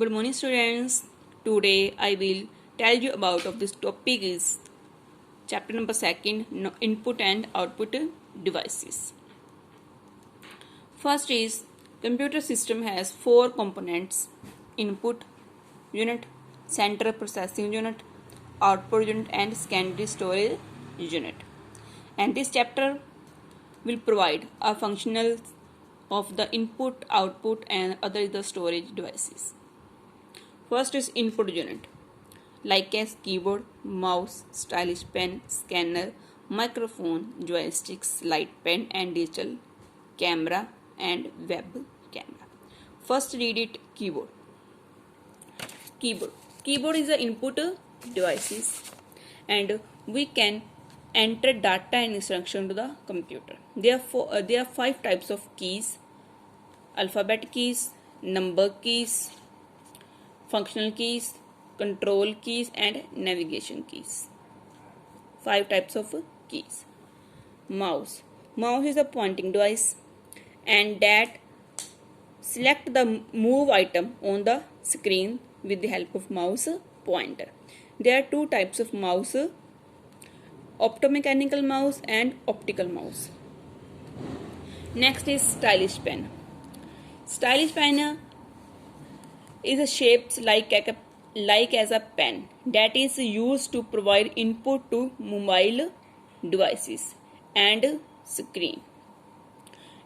Good morning students. Today I will tell you about of this topic is chapter number 2 input and output devices. First is computer system has four components: input unit, central processing unit, output unit and secondary storage unit. And this chapter will provide a functional of the input, output and other is the storage devices. First is input unit, like as keyboard, mouse, stylish pen, scanner, microphone, joysticks, light pen and digital camera and web camera. First read it keyboard. Keyboard is the input devices and we can enter data and instruction to the computer. There are five types of keys: alphabet keys, number keys, functional keys, control keys and navigation keys. Five types of keys. Mouse is a pointing device and that select the move item on the screen with the help of mouse pointer. There are two types of mouse: optomechanical mouse and optical mouse. Next is stylish pen. Stylish pen is a shaped like as a pen that is used to provide input to mobile devices and screen,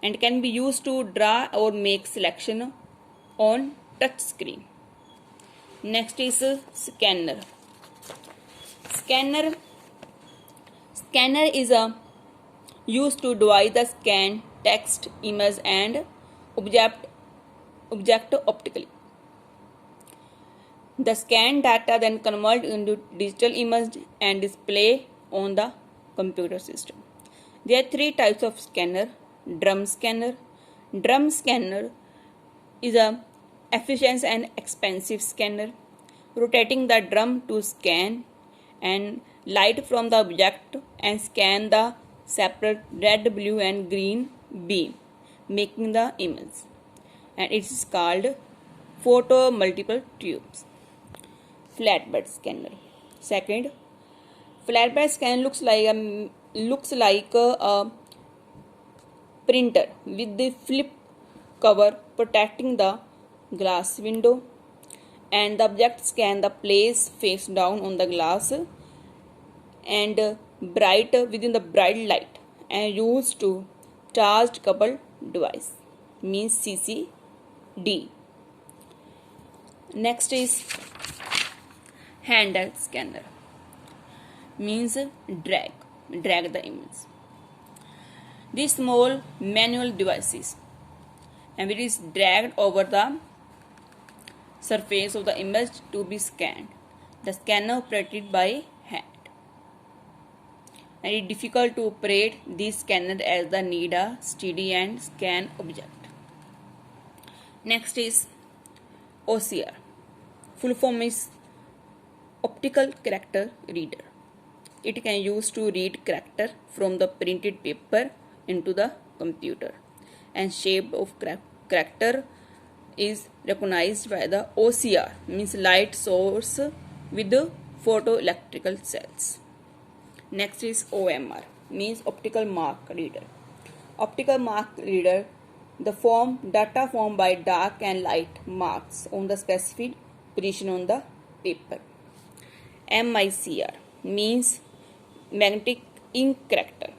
and can be used to draw or make selection on touch screen. Next is scanner. Scanner is used to divide the scan text, image and object optically. The scanned data then convert into digital image and display on the computer system. There are three types of scanner. Drum scanner. Drum scanner is a efficient and expensive scanner, rotating the drum to scan and light from the object and scan the separate red, blue and green beam, making the image, and it is called photo multiple tubes. Flatbed scanner. Second, flatbed scanner looks like a printer with the flip cover protecting the glass window, and the object scan the place face down on the glass and bright within the bright light, and used to charged coupled device, means CCD. Next is handheld scanner, means drag the image. These small manual devices, and it is dragged over the surface of the image to be scanned. The scanner operated by hand, and it is difficult to operate these scanners as they need a steady and scan object. Next is OCR. Full form is optical character reader. It can use to read character from the printed paper into the computer, and shape of character is recognized by the OCR, means light source with photoelectrical cells. Next is OMR, means optical mark reader. Optical mark reader, the data formed by dark and light marks on the specified position on the paper. MICR means magnetic ink character,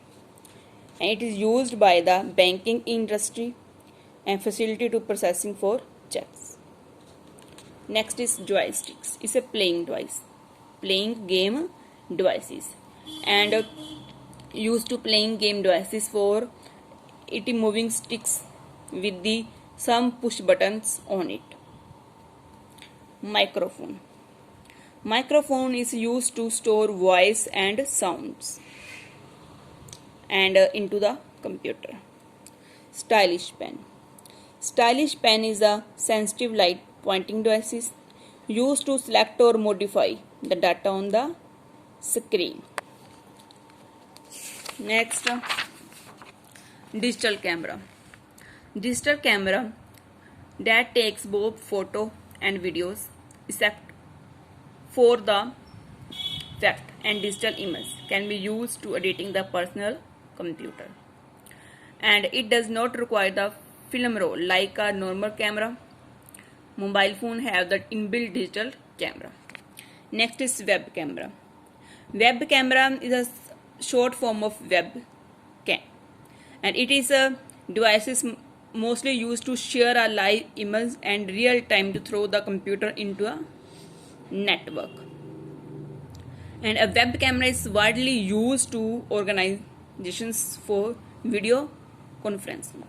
and it is used by the banking industry and facility to processing for checks. Next is joysticks. It's a playing game devices, and used to playing game devices for it moving sticks with the some push buttons on it. Microphone is used to store voice and sounds and into the computer. Stylish pen is a sensitive light pointing device used to select or modify the data on the screen. Next, digital camera that takes both photo and videos except for the fact and digital image can be used to editing the personal computer, and it does not require the film roll like a normal camera. Mobile phone have the inbuilt digital camera. Next is web camera. Web camera is a short form of webcam, and it is a device mostly used to share a live image and real time to throw the computer into a network. And a web camera is widely used to organizations for video conferencing.